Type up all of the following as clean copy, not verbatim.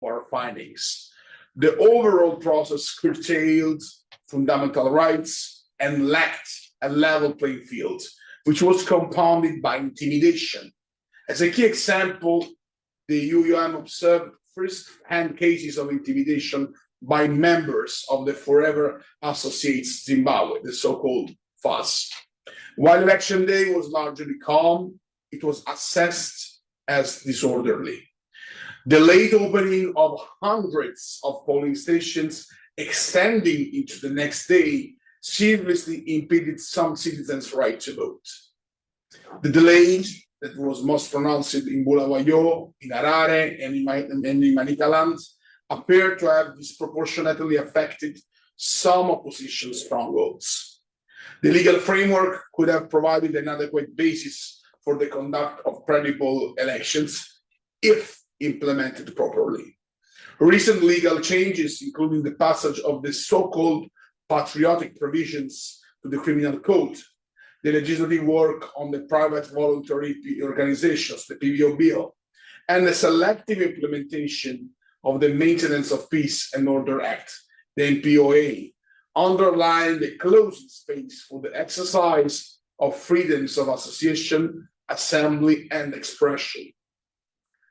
of our findings. The overall process curtailed fundamental rights and lacked a level playing field, which was compounded by intimidation. As a key example, the EUEOM observed first-hand cases of intimidation by members of the Forever Associates Zimbabwe, the so-called FAS. While election day was largely calm, it was assessed as disorderly. The late opening of hundreds of polling stations extending into the next day seriously impeded some citizens' right to vote. The delay that was most pronounced in Bulawayo, in Harare, and in Manicaland appeared to have disproportionately affected some opposition strongholds. The legal framework could have provided an adequate basis for the conduct of credible elections if implemented properly. Recent legal changes, including the passage of the so-called patriotic provisions to the criminal code, the legislative work on the private voluntary organizations, the PVO bill, and the selective implementation of the Maintenance of Peace and Order Act, the MPOA, underline the closing space for the exercise of freedoms of association, assembly, and expression.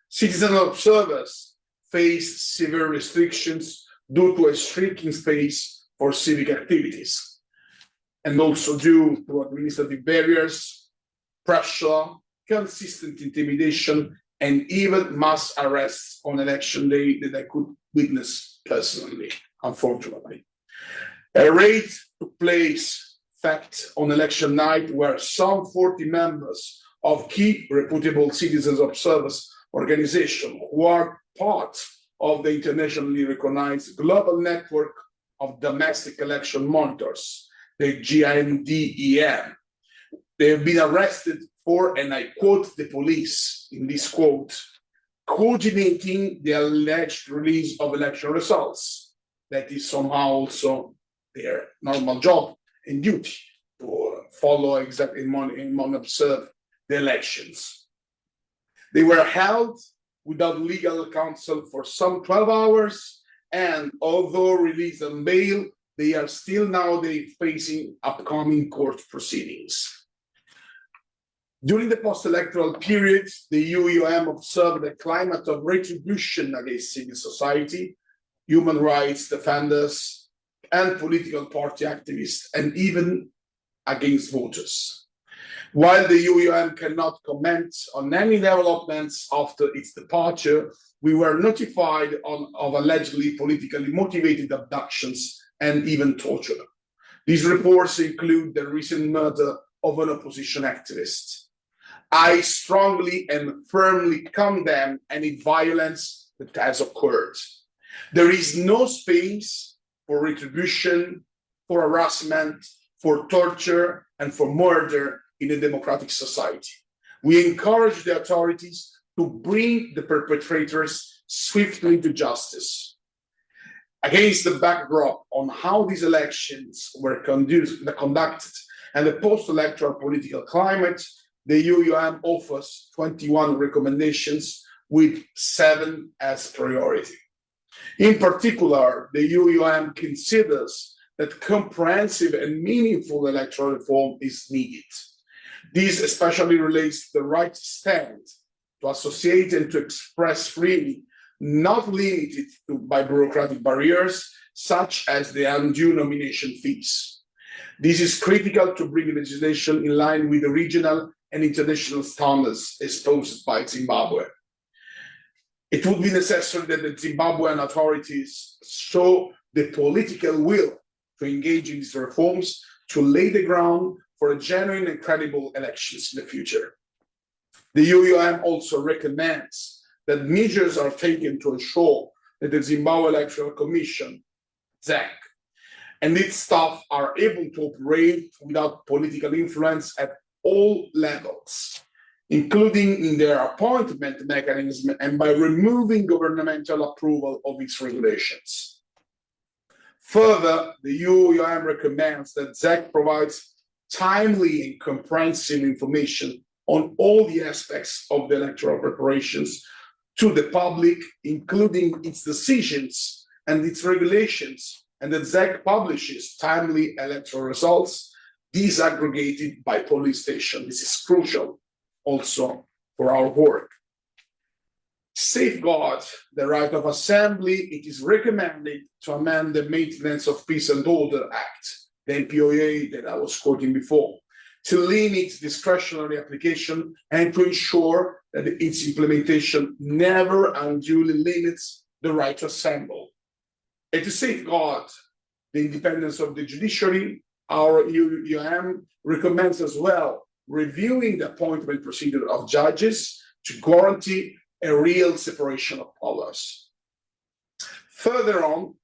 Citizen observers face severe restrictions due to a shrinking space for civic activities, and also due to administrative barriers, pressure, consistent intimidation, and even mass arrests on election day that I could witness personally, unfortunately. A raid took place, fact, on election night where some 40 members of key reputable citizens observers organization who are part of the internationally recognized global network of domestic election monitors, the GNDEM. They have been arrested for, and I quote the police in this quote, coordinating the alleged release of election results. That is somehow also their normal job and duty to follow exactly and observe the elections. They were held without legal counsel for some 12 hours, and although released on bail, they are still nowadays facing upcoming court proceedings. During the post-electoral period, the EUEOM observed a climate of retribution against civil society, human rights defenders, and political party activists, and even against voters. While the EUEOM cannot comment on any developments after its departure, we were notified of allegedly politically motivated abductions and even torture. These reports include the recent murder of an opposition activist. I strongly and firmly condemn any violence that has occurred. There is no space for retribution, for harassment, for torture, and for murder in a democratic society. We encourage the authorities to bring the perpetrators swiftly to justice. Against the backdrop on how these elections were conducted and the post-electoral political climate, the EUEOM offers 21 recommendations with 7 as priority. In particular, the EUEOM considers that comprehensive and meaningful electoral reform is needed. This especially relates to the right to stand, to associate and to express freely, not limited by bureaucratic barriers such as the undue nomination fees. This is critical to bring legislation in line with the regional and international standards espoused by Zimbabwe. It would be necessary that the Zimbabwean authorities show the political will to engage in these reforms to lay the ground for a genuine and credible elections in the future. The EUEOM also recommends that measures are taken to ensure that the Zimbabwe Electoral Commission, ZEC, and its staff are able to operate without political influence at all levels, including in their appointment mechanism and by removing governmental approval of its regulations. Further, the EUEOM recommends that ZEC provides timely and comprehensive information on all the aspects of the electoral preparations to the public, including its decisions and its regulations, and the ZEC publishes timely electoral results disaggregated by polling station. This is crucial also for our work. Safeguard the right of assembly, it is recommended to amend the Maintenance of Peace and Order Act, the MPOA that I was quoting before, to limit discretionary application and to ensure that its implementation never unduly limits the right to assemble. And to safeguard the independence of the judiciary, our EUEOM recommends as well reviewing the appointment procedure of judges to guarantee a real separation of powers. Further on,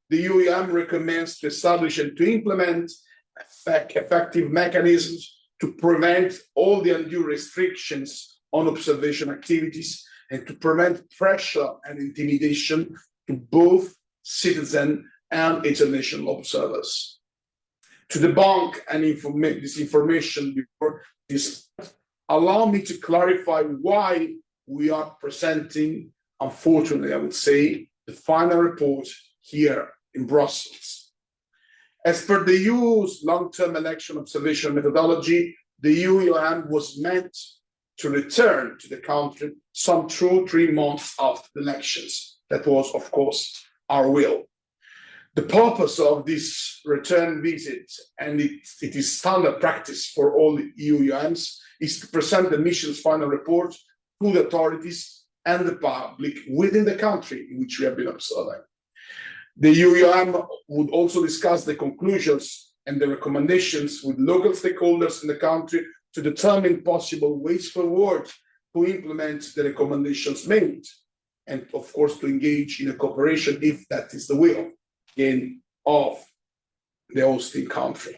the EUEOM recommends to establish and to implement effective mechanisms to prevent all the undue restrictions on observation activities and to prevent pressure and intimidation to both citizen and international observers. To debunk and this information before this, allow me to clarify why we are presenting, unfortunately, I would say, the final report here in Brussels. As per the EU's long-term election observation methodology, the EUEOM was meant to return to the country some 2 or 3 months after the elections. That was, of course, our will. The purpose of this return visit, and it is standard practice for all EUEOMs, is to present the mission's final report to the authorities and the public within the country in which we have been observing. The EUEOM would also discuss the conclusions and the recommendations with local stakeholders in the country to determine possible ways forward to implement the recommendations made, and of course to engage in a cooperation if that is the will of the hosting country.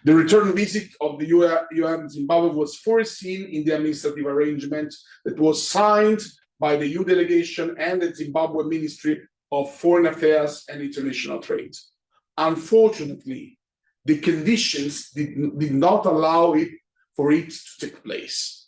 The return visit of the EUEOM Zimbabwe was foreseen in the administrative arrangement that was signed by the EU delegation and the Zimbabwe Ministry of Foreign Affairs and International Trade. Unfortunately, the conditions did not allow for it to take place.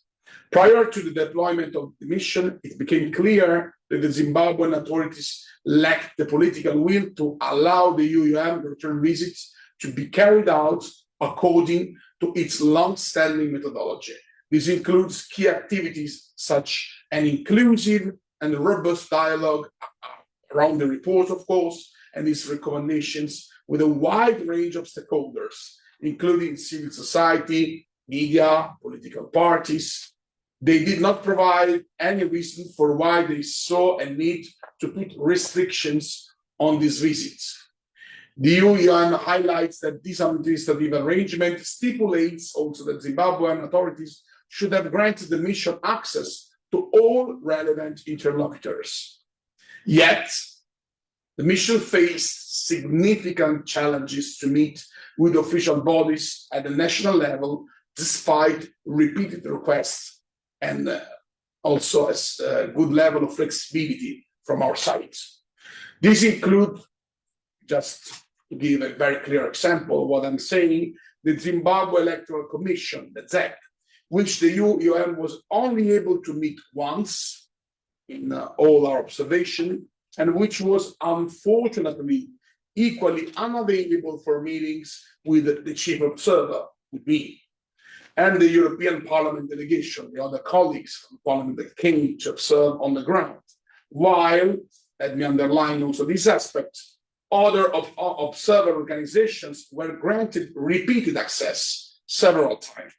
Prior to the deployment of the mission, it became clear that the Zimbabwean authorities lacked the political will to allow the EUEOM return visits to be carried out according to its long-standing methodology. This includes key activities such an inclusive and robust dialogue around the report, of course, and its recommendations with a wide range of stakeholders, including civil society, media, political parties. They did not provide any reason for why they saw a need to put restrictions on these visits. The EUEOM highlights that this administrative arrangement stipulates also that Zimbabwean authorities should have granted the mission access to all relevant interlocutors. Yet, the mission faced significant challenges to meet with official bodies at the national level, despite repeated requests and also a good level of flexibility from our side. These include, just to give a very clear example of what I'm saying, the Zimbabwe Electoral Commission, the ZEC, which the EUEOM was only able to meet once in all our observation, and which was unfortunately equally unavailable for meetings with the chief observer, with me, and the European Parliament delegation, the other colleagues from Parliament that came to observe on the ground. While, let me underline also this aspect, other observer organizations were granted repeated access several times.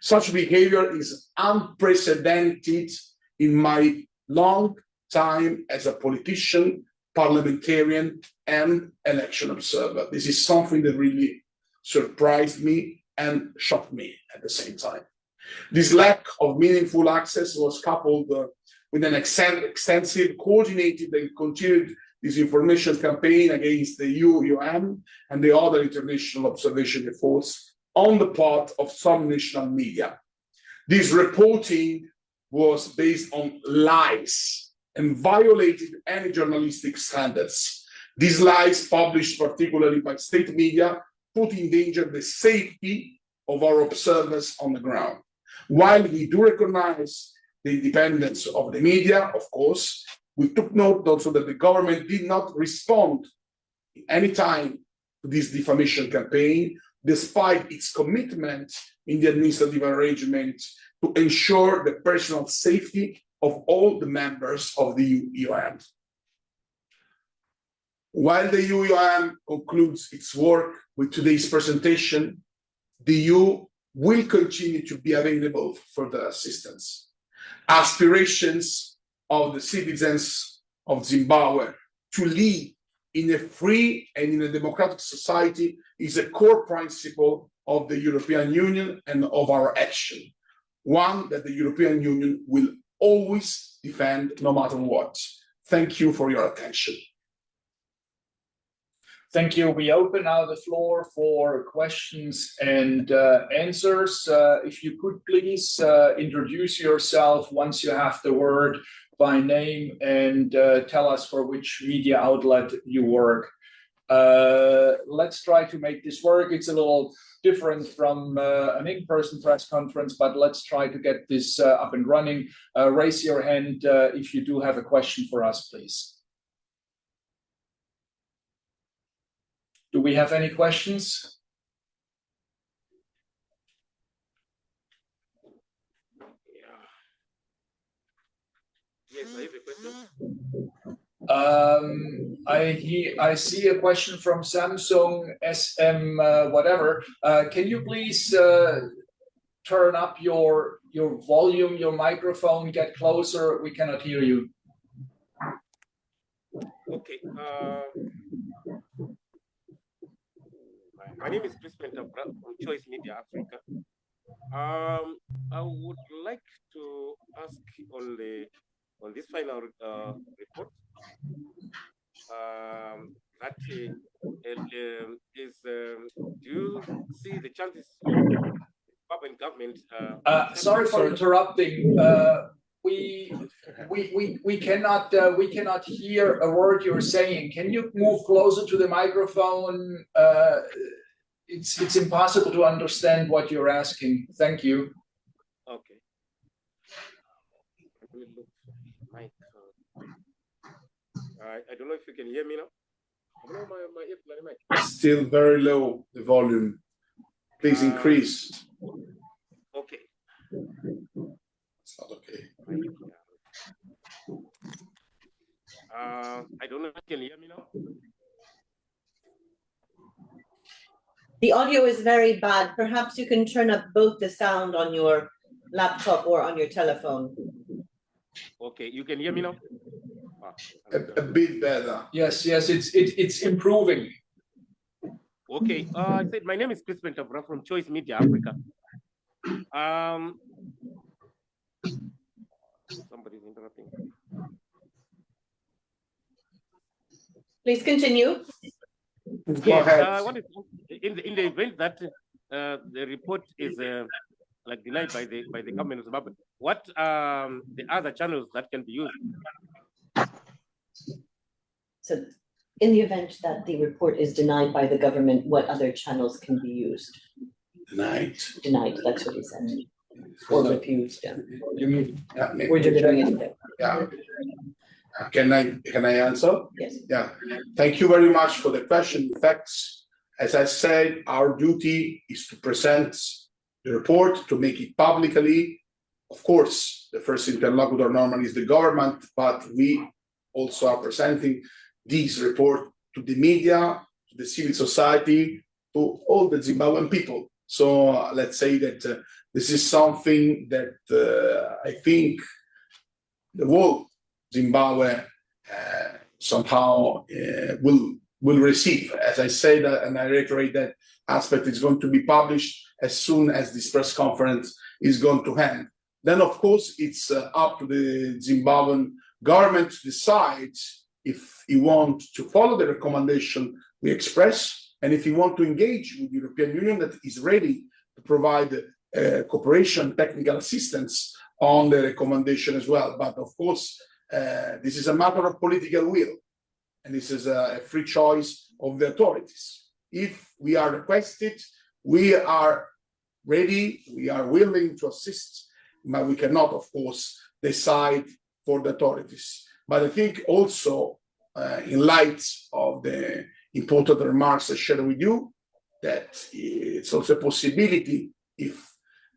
Such behavior is unprecedented in my long time as a politician, parliamentarian, and election observer. This is something that really surprised me and shocked me at the same time. This lack of meaningful access was coupled with an extensive, coordinated, and continued disinformation campaign against the EUEOM and the other international observation efforts on the part of some national media. This reporting was based on lies and violated any journalistic standards. These lies, published particularly by state media, put in danger the safety of our observers on the ground. While we do recognize the independence of the media, of course. We took note also that the government did not respond any time to this defamation campaign, despite its commitment in the administrative arrangement to ensure the personal safety of all the members of the EOM. While the EUEOM concludes its work with today's presentation, the EU will continue to be available for the assistance. Aspirations of the citizens of Zimbabwe to live in a free and in a democratic society is a core principle of the European Union and of our action, one that the European Union will always defend no matter what. Thank you for your attention. Thank you. We open now the floor for questions and answers. If you could please introduce yourself once you have the word by name and tell us for which media outlet you work. Let's try to make this work. It's a little different from an in-person press conference, but let's try to get this up and running. Raise your hand if you do have a question for us, please. Do we have any questions? Yes, I have a question. I see a question from Samsung SM whatever. Can you please turn up your volume, your microphone, get closer? We cannot hear you. Okay. My name is Chris Pentabra from Choice Media Africa. I would like to ask on this final report that do you see the chances of Zimbabwean government? Sorry for interrupting. We cannot hear a word you're saying. Can you move closer to the microphone? It's impossible to understand what you're asking. Thank you. Okay. Let me look for mic. I don't know if you can hear me now. No, my mic. Still very low, the volume. Please increase. Okay. It's not okay. I don't know if you can hear me now. The audio is very bad. Perhaps you can turn up both the sound on your laptop or on your telephone. Okay, you can hear me now? A bit better. Yes, it's improving. Okay, I said my name is Chris Pentabra from Choice Media Africa. Somebody's interrupting. Please continue. Go ahead. In the event that the report is like denied by the government of Zimbabwe, what the other channels that can be used? So, in the event that the report is denied by the government, what other channels can be used? Denied. Denied, that's what he said. Or refused. Yeah. You mean? Yeah, We're delivering it today. yeah. Can I answer? Yes. Yeah. Thank you very much for the question. In fact, as I said, our duty is to present the report, to make it publicly. Of course, the first interlocutor normally is the government, but we also are presenting this report to the media, to the civil society, to all the Zimbabwean people. So let's say that this is something that I think the whole Zimbabwe somehow will receive. As I said, and I reiterate that aspect, is going to be published as soon as this press conference is going to end. Then, of course, it's up to the Zimbabwean government to decide if you want to follow the recommendation we express, and if you want to engage with the European Union that is ready to provide cooperation, technical assistance on the recommendation as well. But of course, this is a matter of political will, and this is a free choice of the authorities. If we are requested, we are ready, we are willing to assist, but we cannot, of course, decide for the authorities. But I think also, in light of the important remarks I shared with you, that it's also a possibility, if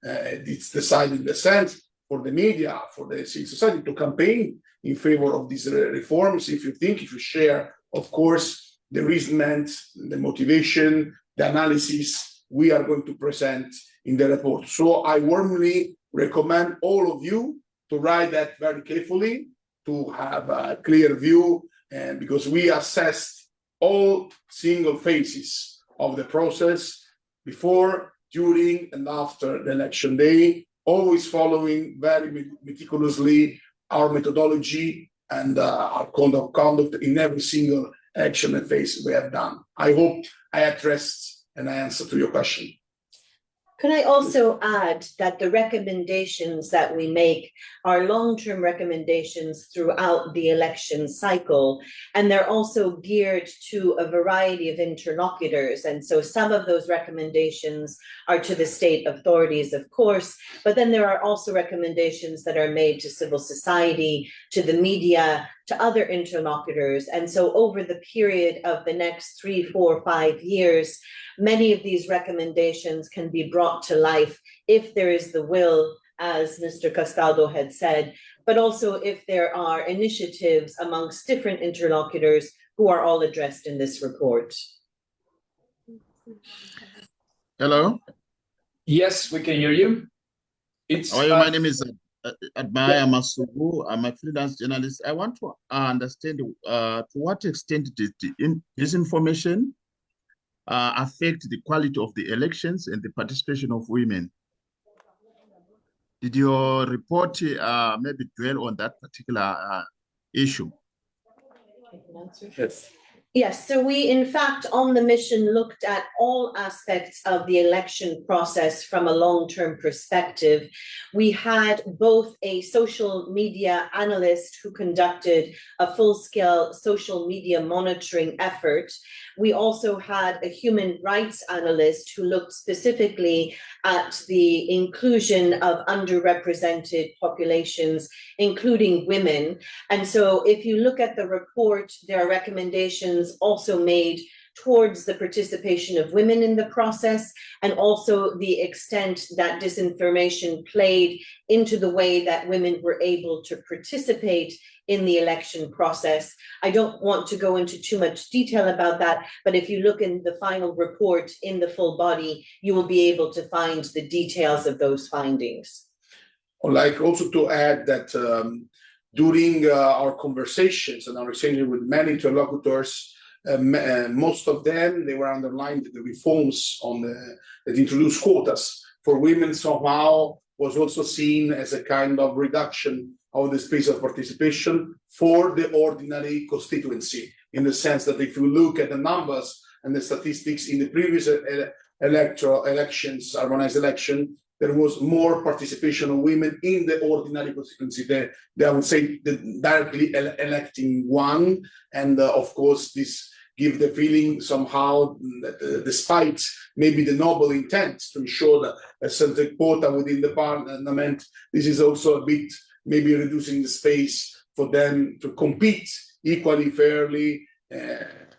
it's decided in the sense for the media, for the civil society to campaign in favor of these reforms, if you share, of course, the reasonment, the motivation, the analysis we are going to present in the report. So I warmly recommend all of you to write that very carefully, to have a clear view, and because we assessed all single phases of the process before, during, and after the election day, always following very meticulously our methodology and our code of conduct in every single action and phase we have done. I hope I addressed and I answered to your question. Can I also add that the recommendations that we make are long-term recommendations throughout the election cycle, and they're also geared to a variety of interlocutors. And so some of those recommendations are to the state authorities, of course, but then there are also recommendations that are made to civil society, to the media, to other interlocutors. And so over the period of the next 3, 4, 5 years, many of these recommendations can be brought to life if there is the will, as Mr. Castaldo had said, but also if there are initiatives amongst different interlocutors who are all addressed in this report. Hello. Yes, we can hear you. How are you? My name is Admaya Masugu. I'm a freelance journalist. I want to understand to what extent did this information affect the quality of the elections and the participation of women? Did your report maybe dwell on that particular issue? Yes. Yes, so we in fact on the mission looked at all aspects of the election process from a long-term perspective. We had both a social media analyst who conducted a full-scale social media monitoring effort. We also had a human rights analyst who looked specifically at the inclusion of underrepresented populations, including women. And so if you look at the report, there are recommendations also made towards the participation of women in the process, and also the extent that disinformation played into the way that women were able to participate in the election process. I don't want to go into too much detail about that, but if you look in the final report in the full body, you will be able to find the details of those findings. I'd like also to add that during our conversations and our exchange with many interlocutors, most of them, they were underlined the reforms on that introduced quotas for women somehow was also seen as a kind of reduction of the space of participation for the ordinary constituency, in the sense that if you look at the numbers and the statistics in the previous electoral elections, harmonized election, there was more participation of women in the ordinary constituency, I would say the directly electing one. And of course, this gives the feeling somehow that despite maybe the noble intent to ensure that a certain quota within the parliament, this is also a bit maybe reducing the space for them to compete equally fairly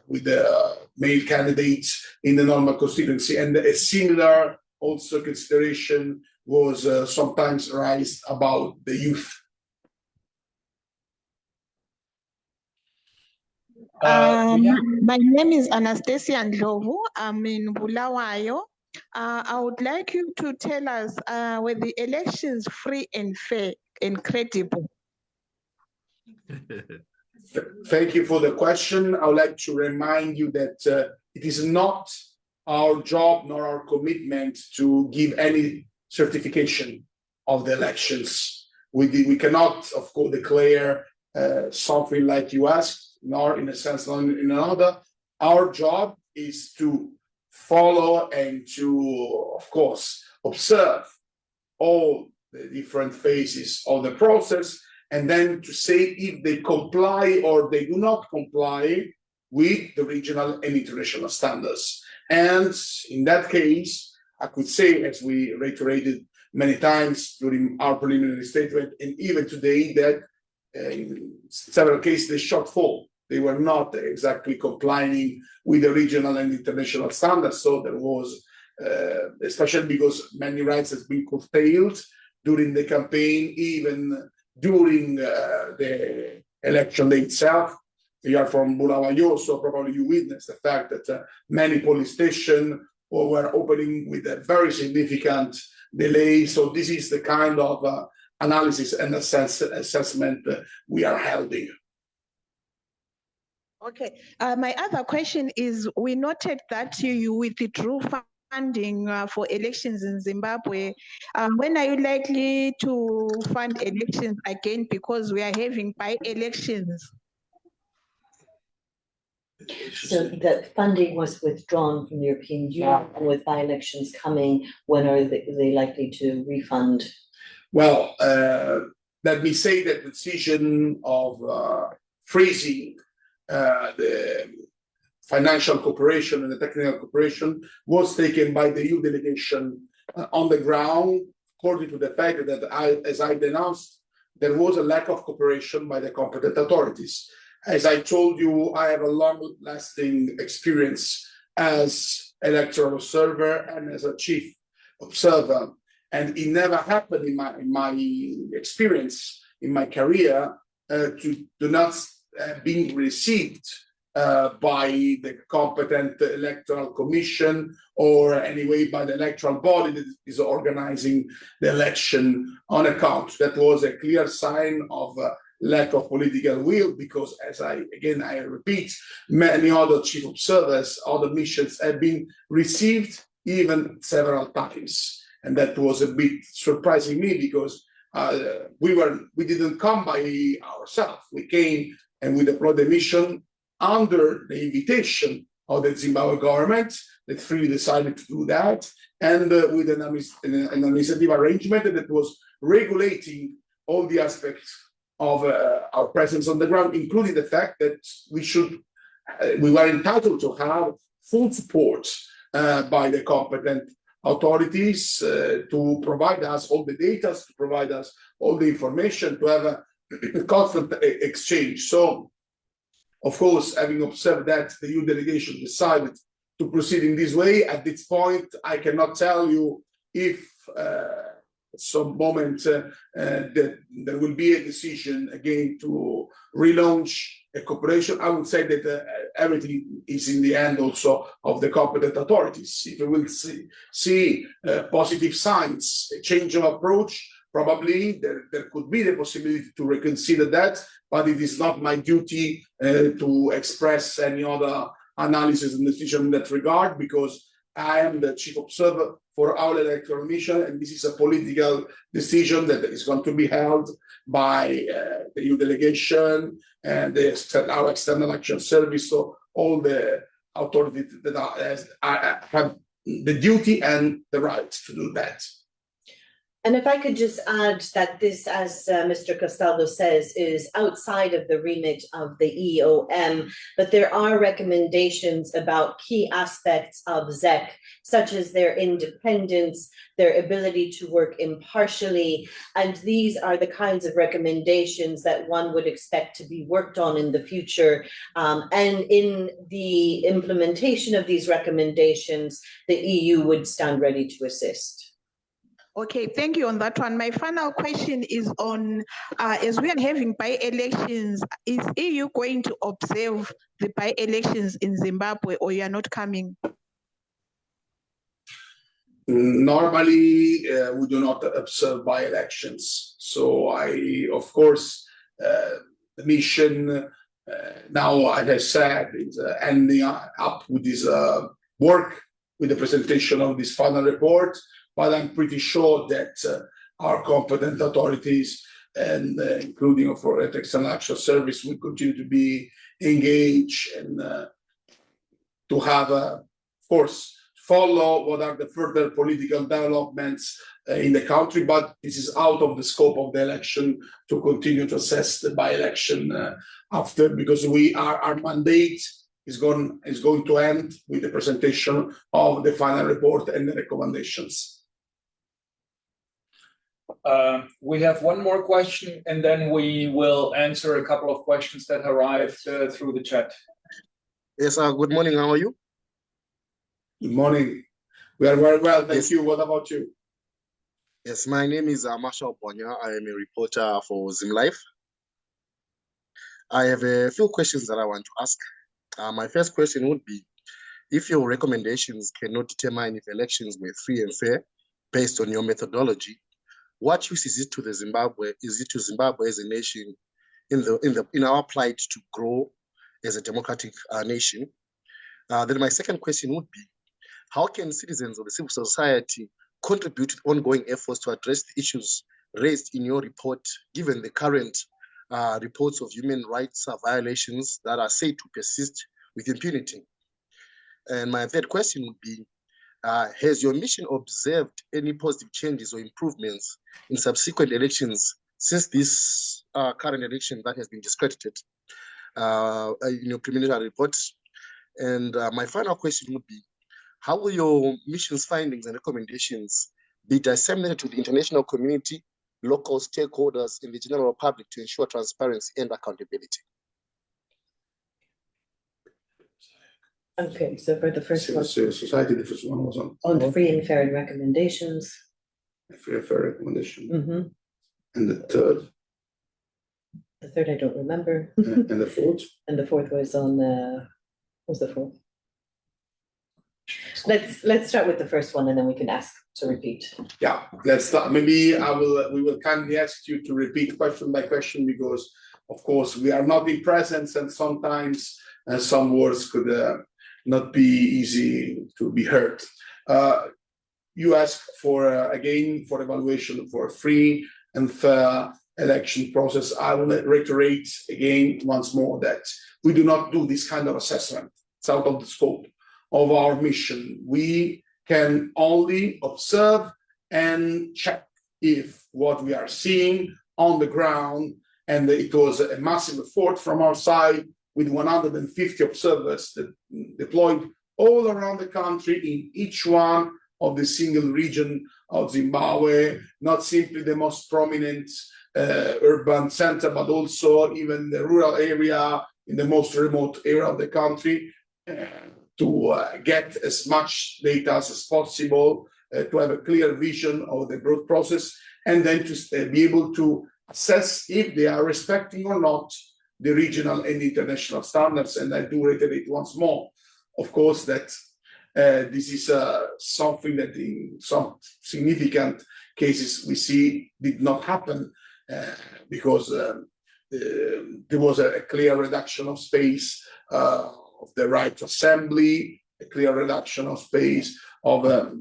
with the male candidates in the normal constituency. And a similar also consideration was sometimes raised about the youth. My name is Anastasia Ndlovu. I'm in Bulawayo. I would like you to tell us, were the elections free and fair and credible? Thank you for the question. I would like to remind you that it is not our job nor our commitment to give any certification of the elections. We cannot, of course, declare something like you asked, nor in a sense, nor in another. Our job is to follow and to, of course, observe all the different phases of the process, and then to say if they comply or they do not comply with the regional and international standards. And in that case, I could say, as we reiterated many times during our preliminary statement, and even today that in several cases, the shortfall. They were not exactly complying with the regional and international standards. So there was, especially because many rights has been curtailed during the campaign, even during the election day itself. You are from Bulawayo, so probably you witnessed the fact that many police stations were opening with a very significant delay. So this is the kind of analysis and assessment we are holding. Okay. My other question is, we noted that you withdrew funding for elections in Zimbabwe. When are you likely to fund elections again? Because we are having by-elections. So the funding was withdrawn from the European Union, and with by-elections coming, when are they likely to refund? Well, let me say that the decision of freezing the financial cooperation and the technical cooperation was taken by the EU delegation on the ground, according to the fact that, as I denounced, there was a lack of cooperation by the competent authorities. As I told you, I have a long-lasting experience as electoral observer and as a chief observer, and it never happened in my experience, in my career, to not being received by the competent electoral commission or anyway by the electoral body that is organizing the election on account. That was a clear sign of lack of political will, because as I repeat, many other chief observers, other missions have been received even several times. And that was a bit surprising me, because we didn't come by ourselves. We came and we deployed the mission under the invitation of the Zimbabwe government that freely decided to do that, and with an administrative arrangement that was regulating all the aspects of our presence on the ground, including the fact that we were entitled to have full support by the competent authorities to provide us all the data, to provide us all the information, to have a constant exchange. So, of course, having observed that the EU delegation decided to proceed in this way, at this point, I cannot tell you if at some moment that there will be a decision again to relaunch a cooperation. I would say that everything is in the hand also of the competent authorities. If we will see positive signs, a change of approach, probably there could be the possibility to reconsider that, but it is not my duty to express any other analysis and decision in that regard, because I am the chief observer for our electoral mission, and this is a political decision that is going to be held by the EU delegation and our external action service. So all the authorities that have the duty and the right to do that. And if I could just add that this, as Mr. Castaldo says, is outside of the remit of the EOM, but there are recommendations about key aspects of ZEC, such as their independence, their ability to work impartially, and these are the kinds of recommendations that one would expect to be worked on in the future. And in the implementation of these recommendations, the EU would stand ready to assist. Okay, thank you on that one. My final question is on, as we are having by-elections, is EU going to observe the by-elections in Zimbabwe, or you are not coming? Normally, we do not observe by-elections. So of course, the mission now, as I said, is ending up with this work, with the presentation of this final report. But I'm pretty sure that our competent authorities, and including for the External Action Service, will continue to be engaged and to have, of course, follow what are the further political developments in the country. But this is out of the scope of the election to continue to assess the by-election after, because our mandate is going to end with the presentation of the final report and the recommendations. We have one more question, and then we will answer a couple of questions that arrived through the chat. Yes, good morning. How are you? Good morning. We are very well, thank Yes. you. What about you? Yes, my name is Marshall Bonya. I am a reporter for ZimLife. I have a few questions that I want to ask. My first question would be, if your recommendations cannot determine if elections were free and fair based on your methodology, what use is it to Zimbabwe as a nation in our plight to grow as a democratic nation? Then my second question would be, how can citizens of the civil society contribute to ongoing efforts to address the issues raised in your report, given the current reports of human rights violations that are said to persist with impunity? And my third question would be, has your mission observed any positive changes or improvements in subsequent elections since this current election that has been discredited in your preliminary report? And my final question would be, how will your mission's findings and recommendations be disseminated to the international community, local stakeholders, and the general public to ensure transparency and accountability? Okay, so for the first one, Civil society, the first one was on the free and fair recommendations. free and fair recommendation. Mhm. And the third, The third, I don't remember. and the fourth. And the fourth was on, what was the fourth? Let's start with the first one and then we can ask to repeat. Yeah, let's start. Maybe we will kindly ask you to repeat question by question, because of course we are not in presence and sometimes some words could not be easy to be heard. You ask for again for evaluation for a free and fair election process. I will reiterate again once more that we do not do this kind of assessment. It's out of the scope of our mission. We can only observe and check if what we are seeing on the ground, and it was a massive effort from our side with 150 observers that deployed all around the country in each one of the single region of Zimbabwe, not simply the most prominent urban center, but also even the rural area in the most remote area of the country, to get as much data as possible, to have a clear vision of the growth process, and then to be able to assess if they are respecting or not the regional and international standards. And I do reiterate once more, of course, that this is something that in some significant cases we see did not happen because there was a clear reduction of space of the right to assembly, a clear reduction of space of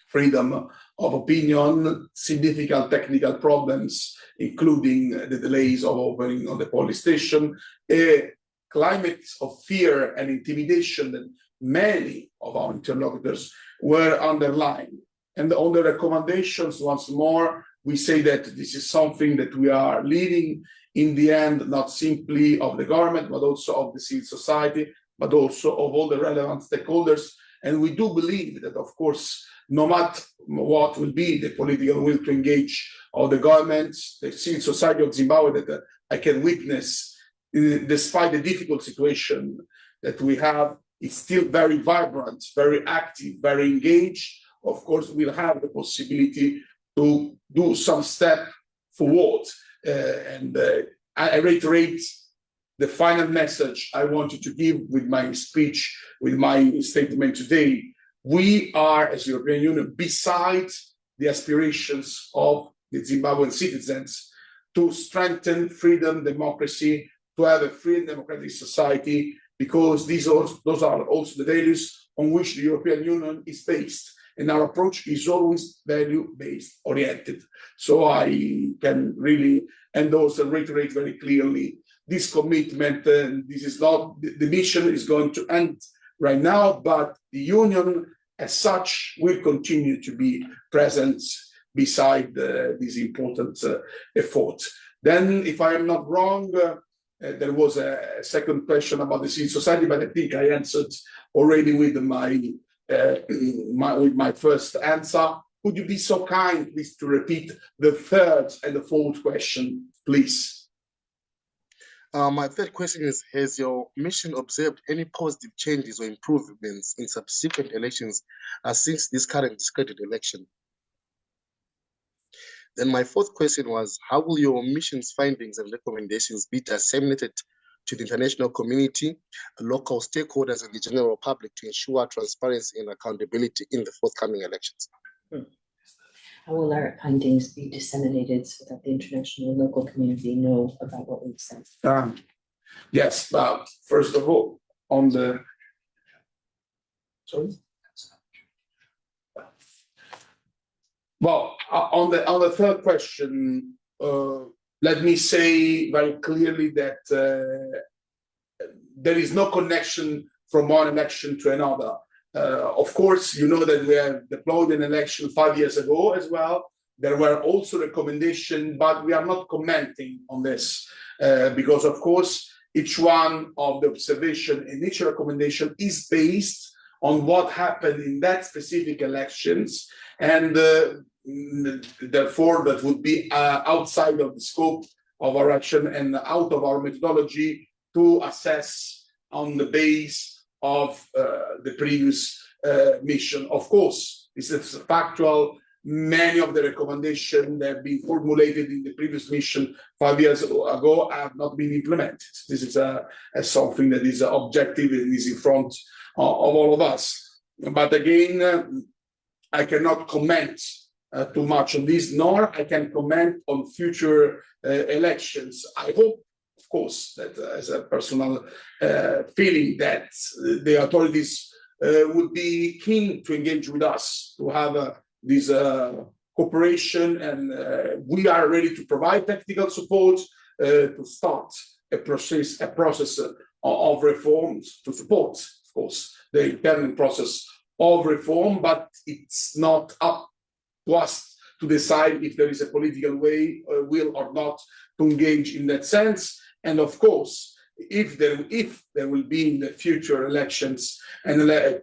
freedom of opinion, significant technical problems, including the delays of opening of the police station, a climate of fear and intimidation that many of our interlocutors were underlying. And on the recommendations, once more, we say that this is something that we are leading in the end, not simply of the government, but also of the civil society, but also of all the relevant stakeholders. And we do believe that, of course, no matter what will be the political will to engage of the government, the civil society of Zimbabwe that I can witness, despite the difficult situation that we have, is still very vibrant, very active, very engaged. Of course, we'll have the possibility to do some step forward. I reiterate the final message I wanted to give with my speech, with my statement today. We are, as European Union, beside the aspirations of the Zimbabwean citizens to strengthen freedom, democracy, to have a free and democratic society, because those are also the values on which the European Union is based. And our approach is always value-based oriented. So I can really endorse and reiterate very clearly this commitment. And this is not, the mission is going to end right now, but the Union as such will continue to be present beside this important effort. Then, if I am not wrong, there was a second question about the civil society, but I think I answered already with my first answer. could you be so kind, please, to repeat the third and the fourth question, please? My third question is, has your mission observed any positive changes or improvements in subsequent elections since this current discredited election? Then my fourth question was, how will your mission's findings and recommendations be disseminated to the international community, local stakeholders, and the general public to ensure transparency and accountability in the forthcoming elections? How will our findings be disseminated so that the international and local community know about what we've said? Yes, but first of all, on the on the third question, let me say very clearly that there is no connection from one election to another. Of course, you know that we have deployed an election 5 years ago as well. There were also recommendations, but we are not commenting on this because, of course, each one of the observation and each recommendation is based on what happened in that specific elections, and therefore that would be outside of the scope of our action and out of our methodology to assess on the base of the previous mission. Of course, this is factual. Many of the recommendations that have been formulated in the previous mission 5 years ago have not been implemented. This is something that is objective and is in front of all of us. But again, I cannot comment too much on this, nor I can comment on future elections. I hope, of course, that as a personal feeling that the authorities would be keen to engage with us, to have this cooperation, and we are ready to provide technical support to start a process of reforms to support, of course, the internal process of reform, but it's not up to us to decide if there is a political will or not to engage in that sense. And of course, if there will be in the future elections and the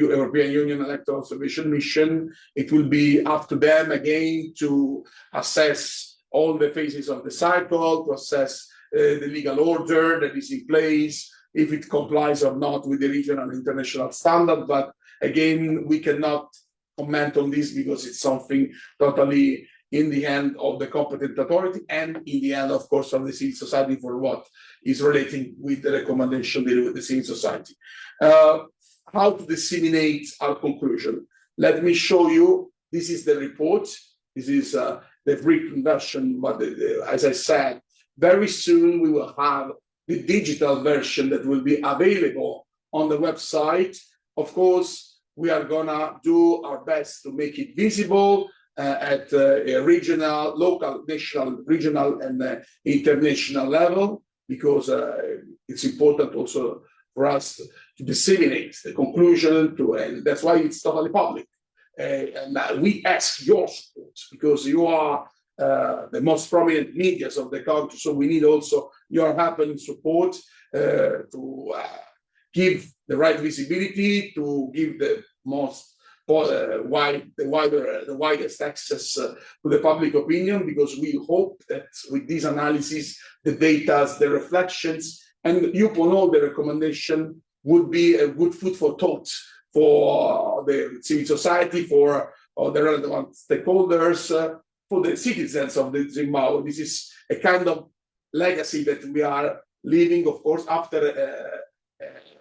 European Union Electoral Observation Mission, it will be up to them again to assess all the phases of the cycle, to assess the legal order that is in place, if it complies or not with the regional and international standard. But again, we cannot comment on this because it's something totally in the hand of the competent authority and in the hand, of course, of the civil society for what is relating with the recommendation dealing with the civil society. How to disseminate our conclusion? Let me show you. This is the report. This is the written version, but as I said, very soon we will have the digital version that will be available on the website. Of course, we are gonna do our best to make it visible at a regional, local, national, regional, and international level, because it's important also for us to disseminate the conclusion and that's why it's totally public. And we ask your support because you are the most prominent medias of the country, so we need also your help and support to give the right visibility, to give the most the widest access to the public opinion, because we hope that with this analysis, the data, the reflections, and you upon all the recommendation would be a good food for thought for the civil society, for the relevant stakeholders, for the citizens of the Zimbabwe. This is a kind of legacy that we are leaving, of course, after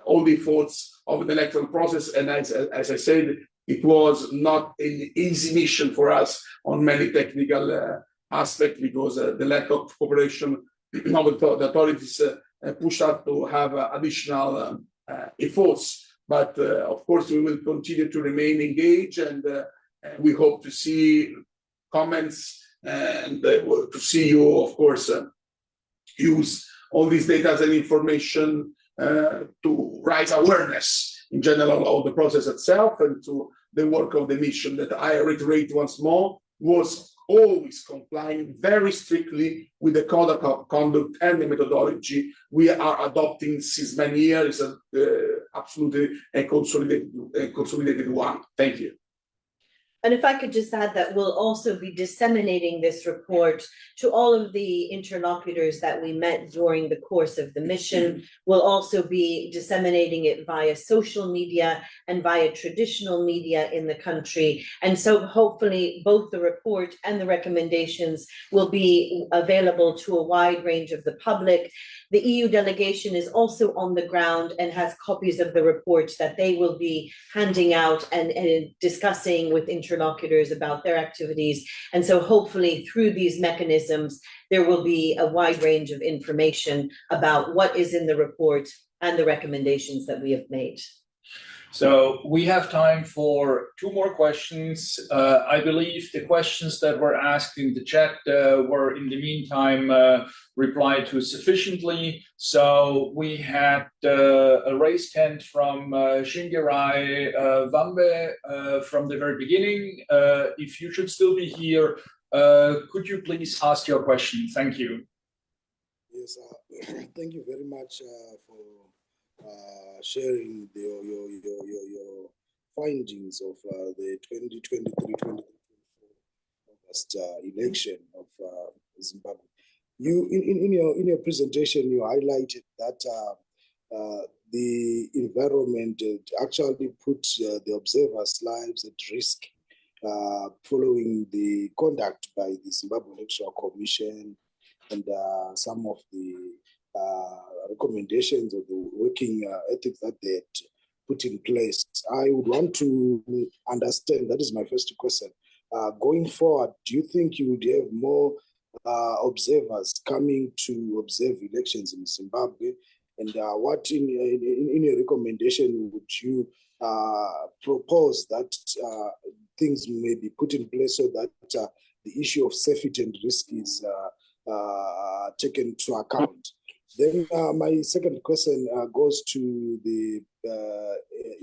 all the efforts of the electoral process. And as I said, it was not an easy mission for us on many technical aspects because the lack of cooperation of the authorities pushed us to have additional efforts. But of course, we will continue to remain engaged, and we hope to see comments and to see you, of course, use all these data and information to raise awareness in general of the process itself and to the work of the mission that, I reiterate once more, was always complying very strictly with the code of conduct and the methodology we are adopting since many years. Absolutely a consolidated one. Thank you. And if I could just add that we'll also be disseminating this report to all of the interlocutors that we met during the course of the mission. We'll also be disseminating it via social media and via traditional media in the country. And so hopefully both the report and the recommendations will be available to a wide range of the public. The EU delegation is also on the ground and has copies of the report that they will be handing out and discussing with interlocutors about their activities. And so hopefully through these mechanisms, there will be a wide range of information about what is in the report and the recommendations that we have made. So we have time for 2 more questions. I believe the questions that were asked in the chat were in the meantime replied to sufficiently. So we had a raised hand from Shingirai Vambe from the very beginning. If you should still be here, could you please ask your question? Thank you. Yes, thank you very much for sharing your findings of the 2023-2024 August election of Zimbabwe. You in your presentation you highlighted that the environment actually put the observers' lives at risk following the conduct by the Zimbabwe Electoral Commission and some of the recommendations of the working ethics that they had put in place. I would want to understand, that is my first question. Going forward, do you think you would have more observers coming to observe elections in Zimbabwe? And what in your recommendation would you propose that things may be put in place so that the issue of safety and risk is taken into account? Then my second question goes to the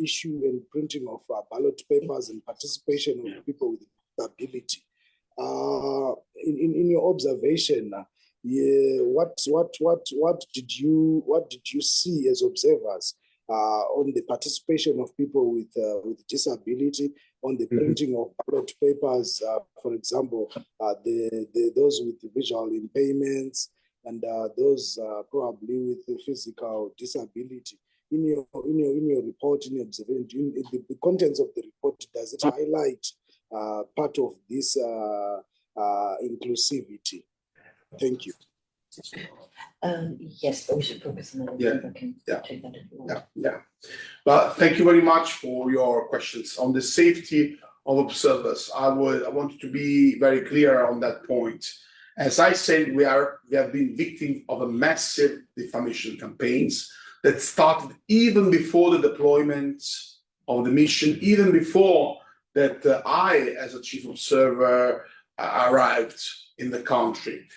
issue and printing of ballot papers and participation of people with disability. In your observation, what did you see as observers on the participation of people with disability, on the printing of ballot papers, for example, those with visual impairments, and those probably with physical disability? In your report, in your observation, the contents of the report, does it highlight part of this inclusivity? Thank you. Yes, but we should focus on that. Yeah. But thank you very much for your questions on the safety of observers. I want to be very clear on that point. As I said, we have been victims of a massive defamation campaigns that started even before the deployment of the mission, even before that I, as a chief observer, arrived in the country.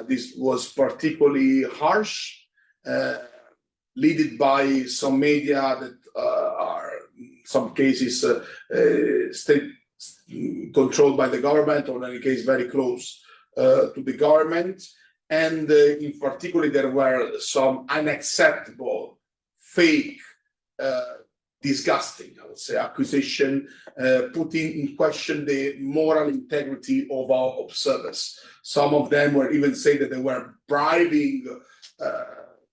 This was particularly harsh, led by some media that are, in some cases, state controlled by the government, or in any case, very close to the government. And in particular, there were some unacceptable, fake, disgusting, I would say, accusation, putting in question the moral integrity of our observers. Some of them were even saying that they were bribing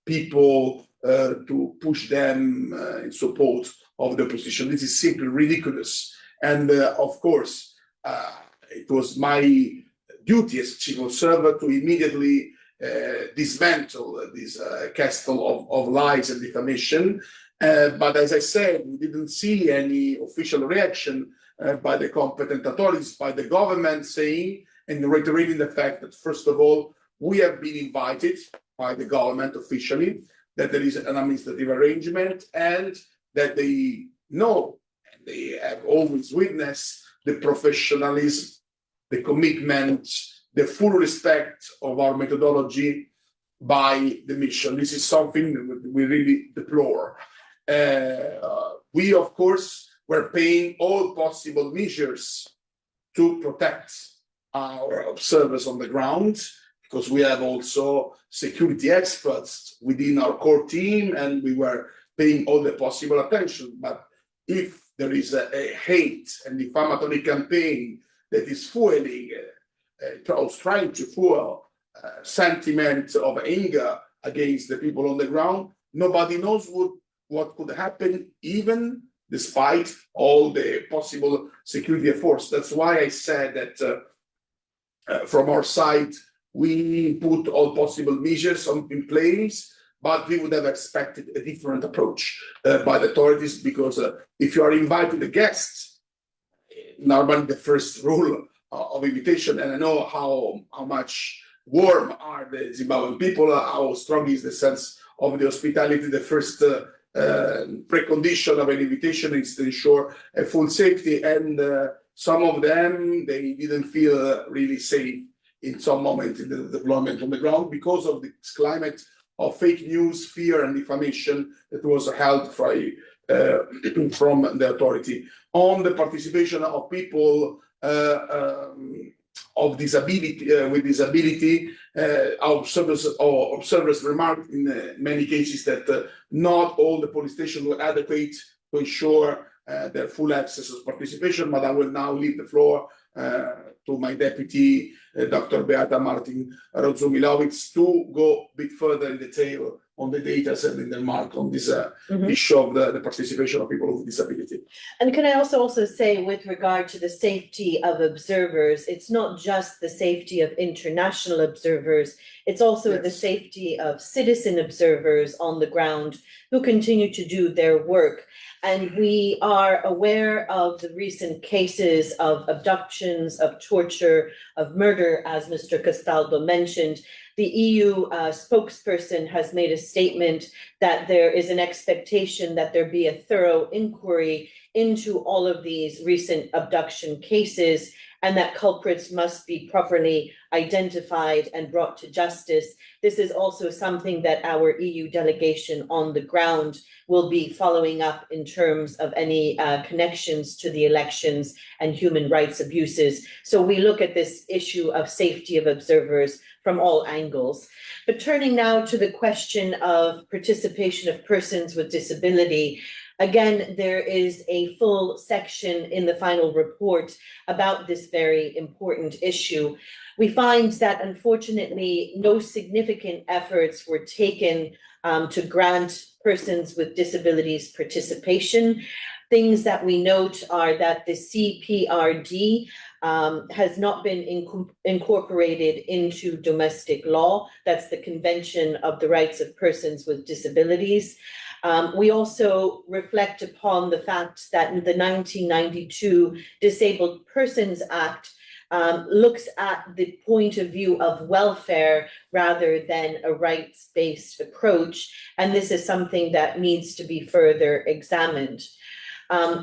people to push them in support of the opposition. This is simply ridiculous. And of course, it was my duty as chief observer to immediately dismantle this castle of lies and defamation. But as I said, we didn't see any official reaction by the competent authorities, by the government, saying and reiterating the fact that, first of all, we have been invited by the government officially, that there is an administrative arrangement, and that they know, and they have always witnessed the professionalism, the commitment, the full respect of our methodology by the mission. This is something that we really deplore. We, of course, were paying all possible measures to protect our observers on the ground, because we have also security experts within our core team, and we were paying all the possible attention. But if there is a hate and defamatory campaign that is fueling, trying to fuel sentiment of anger against the people on the ground. Nobody knows what could happen, even despite all the possible security efforts. That's why I said that from our side, we put all possible measures in place, but we would have expected a different approach by the authorities, because if you are inviting the guests, normally the first rule of invitation, and I know how much warm are the Zimbabwean people, how strong is the sense of the hospitality. The first precondition of an invitation is to ensure a full safety, and some of them, they didn't feel really safe in some moment in the deployment on the ground because of this climate of fake news, fear, and defamation that was held from the authority. On the participation of people of disability, with disability, observers remarked in many cases that not all the police stations were adequate to ensure their full access of participation. But I will now leave the floor to my deputy, Dr. Beata Martin Rozumilovic, to go a bit further in detail on the data and in the mark on this issue of the participation of people with disability. And can I also say, with regard to the safety of observers, it's not just the safety of international observers, it's also the safety of citizen observers on the ground who continue to do their work. And we are aware of the recent cases of abductions, of torture, of murder, as Mr. Castaldo mentioned. The EU spokesperson has made a statement that there is an expectation that there be a thorough inquiry into all of these recent abduction cases, and that culprits must be properly identified and brought to justice. This is also something that our EU delegation on the ground will be following up in terms of any connections to the elections and human rights abuses. So we look at this issue of safety of observers from all angles. But turning now to the question of participation of persons with disability, again, there is a full section in the final report about this very important issue. We find that, unfortunately, no significant efforts were taken to grant persons with disabilities participation. Things that we note are that the CPRD has not been incorporated into domestic law. That's the Convention of the Rights of Persons with Disabilities. We also reflect upon the fact that the 1992 Disabled Persons Act looks at the point of view of welfare rather than a rights-based approach, and this is something that needs to be further examined.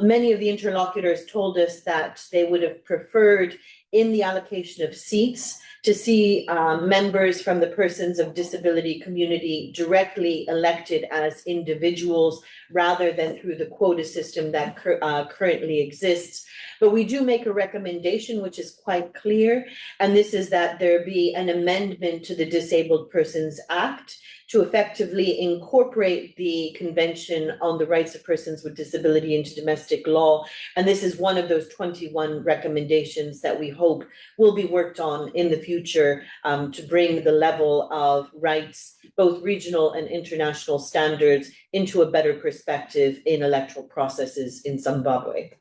Many of the interlocutors told us that they would have preferred, in the allocation of seats, to see members from the persons of disability community directly elected as individuals rather than through the quota system that currently exists. But we do make a recommendation which is quite clear, and this is that there be an amendment to the Disabled Persons Act to effectively incorporate the Convention on the Rights of Persons with Disability into domestic law. And this is one of those 21 recommendations that we hope will be worked on in the future to bring the level of rights, both regional and international standards, into a better perspective in electoral processes in Zimbabwe.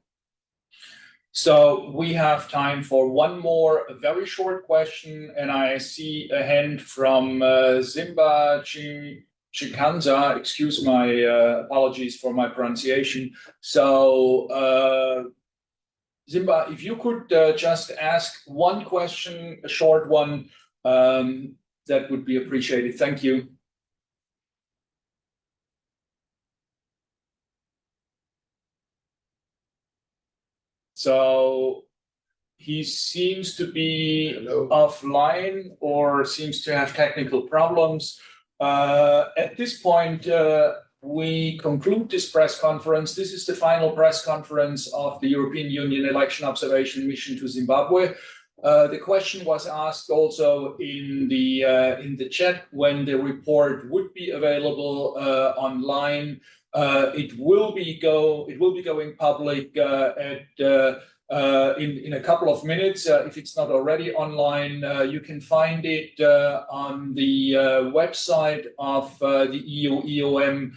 So we have time for one more very short question, and I see a hand from Zimba Chikanza. Excuse my apologies for my pronunciation. So Zimba, if you could just ask one question, a short one, that would be appreciated. Thank you. So he seems to be offline or seems to have technical problems. At this point, we conclude this press conference. This is the final press conference of the European Union Election Observation Mission to Zimbabwe. The question was asked also in the chat when the report would be available online. It will be going public in a couple of minutes. If it's not already online, you can find it on the website of the EUEOM.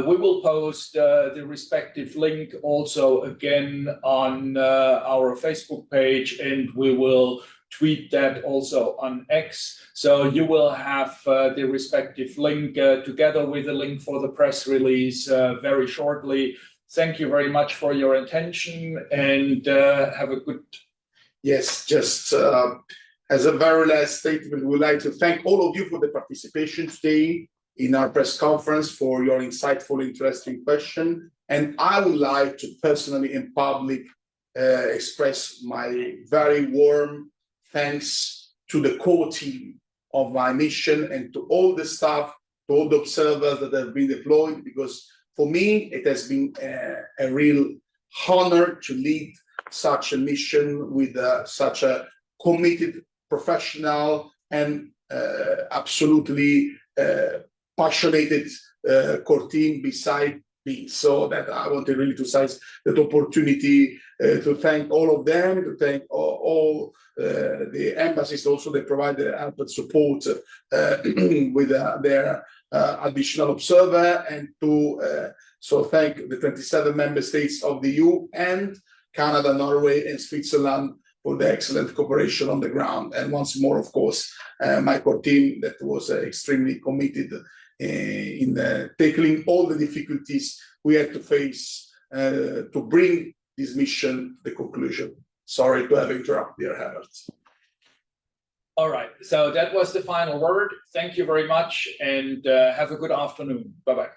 We will post the respective link also again on our Facebook page, and we will tweet that also on X. So you will have the respective link together with the link for the press release very shortly. Thank you very much for your attention, and have a good. Yes, just as a very last statement, we would like to thank all of you for the participation today in our press conference, for your insightful, interesting question. And I would like to personally in public express my very warm thanks to the core team of my mission and to all the staff, to all the observers that have been deployed, because for me, it has been a real honor to lead such a mission with such a committed, professional, and absolutely passionate core team beside me. So that I wanted really to seize that opportunity to thank all of them, to thank all the embassies also. They provide the help and support with their additional observer, and to so thank the 27 member states of the EU and Canada, Norway, and Switzerland for the excellent cooperation on the ground. And once more, of course, my core team that was extremely committed in tackling all the difficulties we had to face to bring this mission to the conclusion. Sorry to have interrupted, dear Herbert. All right, so that was the final word. Thank you very much, and have a good afternoon. Bye-bye.